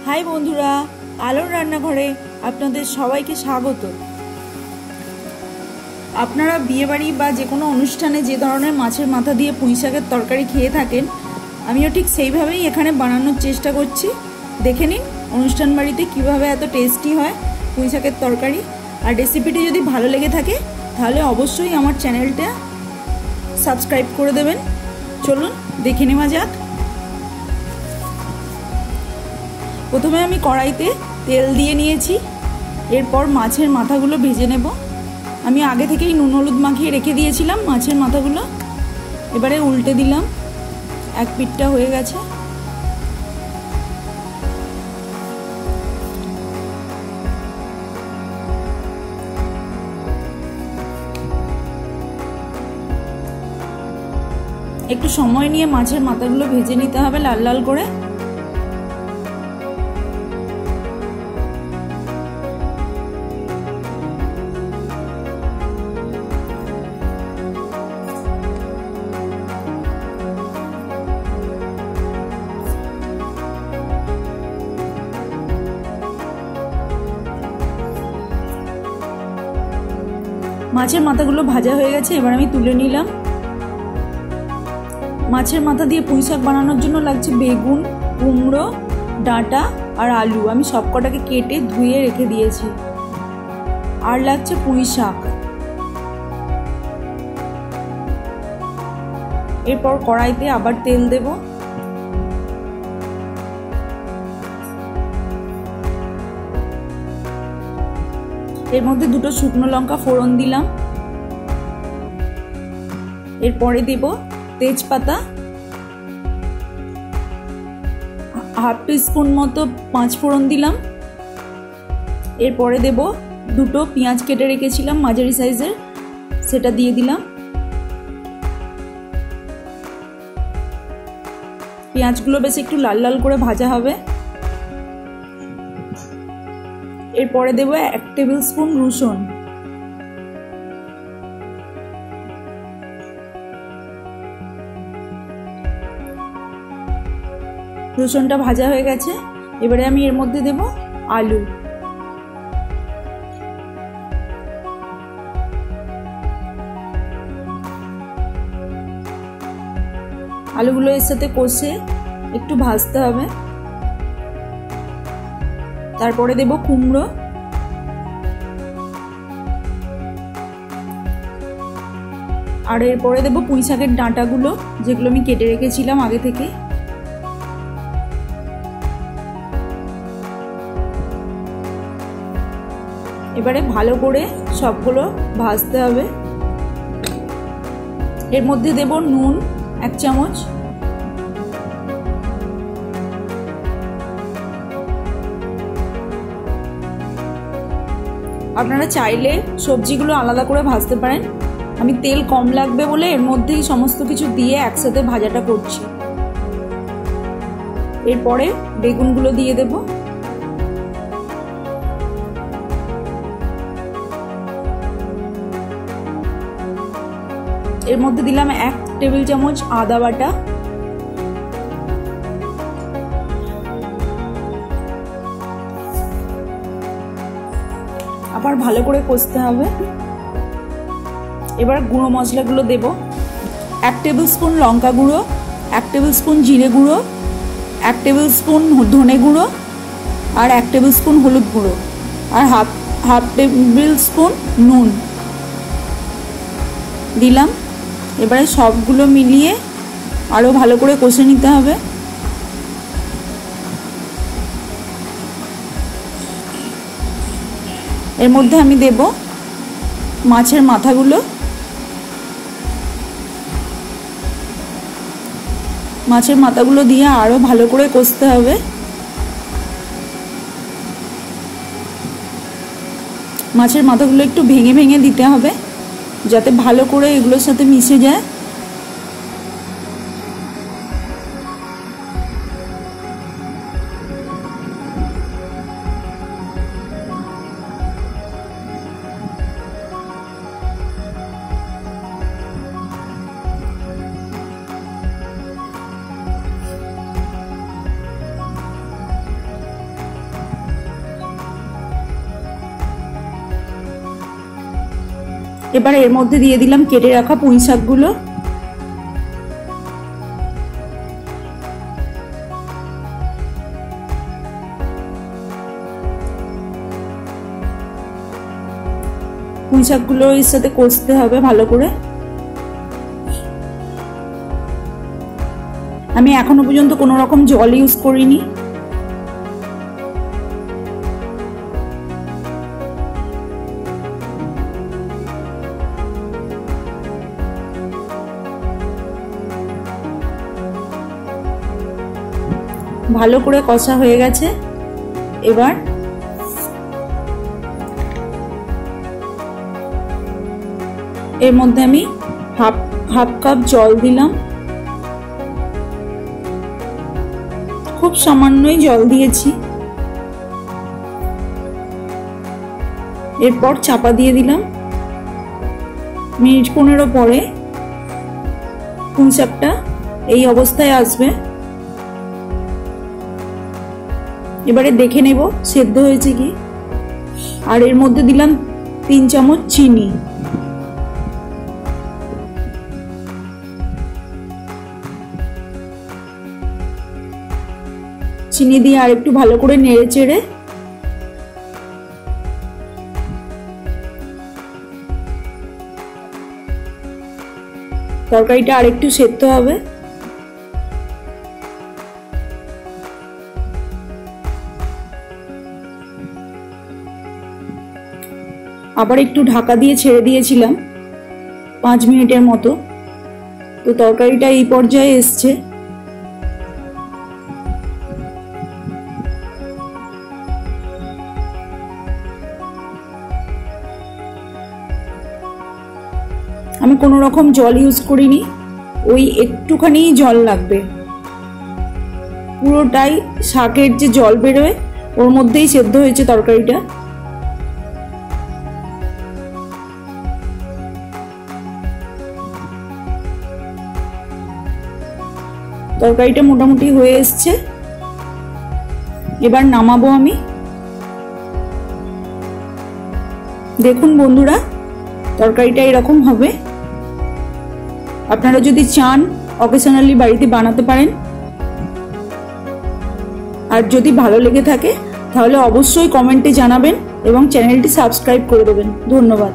High বন্ধুরা, আলোর রান্নাঘরে আপনাদের সবাইকে স্বাগত। আপনারা বিয়েবাড়ি বা যে কোনো অনুষ্ঠানে যে ধরনের মাছের মাথা দিয়ে পুঁই শাকের তরকারি খেয়ে থাকেন, আমিও ঠিক সেইভাবেই এখানে বানানোর চেষ্টা করছি। দেখে নিন অনুষ্ঠান বাড়িতে কীভাবে এত টেস্টি হয় পুঁই শাকের তরকারি। আর রেসিপিটি যদি ভালো লেগে থাকে তাহলে অবশ্যই আমার চ্যানেলটা সাবস্ক্রাইব করে দেবেন। চলুন দেখে নেওয়া যাক। প্রথমে আমি কড়াইতে তেল দিয়ে নিয়েছি, এরপর মাছের মাথাগুলো ভেজে নেব। আমি আগে থেকেই নুন হলুদ মাখিয়ে রেখে দিয়েছিলাম মাছের মাথাগুলো। এবারে উল্টে দিলাম, এক পিঠটা হয়ে গেছে। একটু সময় নিয়ে মাছের মাথাগুলো ভেজে নিতে হবে লাল লাল করে। মাছের মাথাগুলো ভাজা হয়ে গেছে, এবার আমি তুলে নিলাম। মাছের মাথা দিয়ে পুঁই শাক বানানোর জন্য লাগছে বেগুন, কুমড়ো, ডাঁটা আর আলু। আমি সবকটাকে কেটে ধুয়ে রেখে দিয়েছি। আর লাগছে পুঁই শাক। এরপর কড়াইতে আবার তেল দেব। এর মধ্যে দুটো শুকনো লঙ্কা ফোড়ন দিলাম। এরপরে দেব তেজপাতা, হাফ টিস্পুন মতো পাঁচ ফোড়ন দিলাম। এরপরে দেব দুটো পেঁয়াজ কেটে রেখেছিলাম মাঝারি সাইজের, সেটা দিয়ে দিলাম। পেঁয়াজগুলো বেশ একটু লাল লাল করে ভাজা হবে। এরপরে দেব 1 টেবিল স্পুন রসুন। রসুনটা ভাজা হয়ে গেছে, এবারে আমি এর মধ্যে দেব আলু। আলুগুলো এর সাথে কষে একটু ভাজতে হবে। তারপরে দেব কুমড়ো, আর এরপরে দেব পুঁই শাকের ডাঁটাগুলো, যেগুলো আমি কেটে রেখেছিলাম আগে থেকে। এবারে ভালো করে সবগুলো ভাজতে হবে। এর মধ্যে দেব নুন 1 চামচ, আপনারা চাইলে সবজিগুলো আলাদা করে ভাজতে পারেন। আমি তেল কম লাগবে বলে এর মধ্যেই সমস্ত কিছু দিয়ে একসাথে ভাজাটা করছি। এরপরে বেগুনগুলো দিয়ে দেব। এর মধ্যে দিলাম 1 টেবিল চামচ আদা বাটা। আবার ভালো করে কষতে হবে। এবার গুঁড়ো মশলাগুলো দেব। 1 টেবিল স্পুন লঙ্কা গুঁড়ো, 1 টেবিল স্পুন জিরে গুঁড়ো, 1 টেবিল স্পুন ধনে গুঁড়ো, আর 1 টেবিল স্পুন হলুদ গুঁড়ো, আর হাফ টেবিল স্পুন নুন দিলাম। এবারে সবগুলো মিলিয়ে আরও ভালো করে কষে নিতে হবে। এর মধ্যে আমি দেব মাছের মাথাগুলো। মাছের মাথাগুলো দিয়ে আরও ভালো করে কষতে হবে। মাছের মাথাগুলো একটু ভেঙে ভেঙে দিতে হবে যাতে ভালো করে এগুলোর সাথে মিশে যায়। এবার এর মধ্যে দিয়ে দিলাম কেটে রাখা পুঁই শাকগুলো। পুঁই শাকগুলো এর সাথে কষতে হবে ভালো করে। আমি এখনো পর্যন্ত কোনো রকম জল ইউজ করিনি। ভালো করে কষা হয়ে গেছে। এবার এর মধ্যে আমি হাফ কাপ জল দিলাম। খুব সামান্যই জল দিয়েছি। এরপর চাপা দিয়ে দিলাম। মিনিট 15 পরে পুঁই শাকটা এই অবস্থায় আসবে। এবারে দেখে নেব সেদ্ধ হয়েছে কি। আর এর মধ্যে দিলাম 3 চামচ চিনি। চিনি দিয়ে আর একটু ভালো করে নেড়ে চেড়ে তরকারিটা আর একটু সেদ্ধ হবে। আবার একটু ঢাকা দিয়ে ছেড়ে দিয়েছিলাম 5 মিনিটের মতো। তো তরকারিটা এই পর্যায়ে এসছে। আমি কোনো রকম জল ইউজ করিনি, ওই একটুখানি জল লাগবে। পুরোটাই শাকের যে জল বেরোয় ওর মধ্যেই সেদ্ধ হয়েছে তরকারিটা। তরকারিটা মোটামুটি হয়ে এসছে। এবার নামাবো আমি। দেখুন বন্ধুরা, তরকারিটা এরকম হবে। আপনারা যদি চান অকেশনালি বাড়িতে বানাতে পারেন। আর যদি ভালো লেগে থাকে তাহলে অবশ্যই কমেন্টে জানাবেন এবং চ্যানেলটি সাবস্ক্রাইব করে দেবেন। ধন্যবাদ।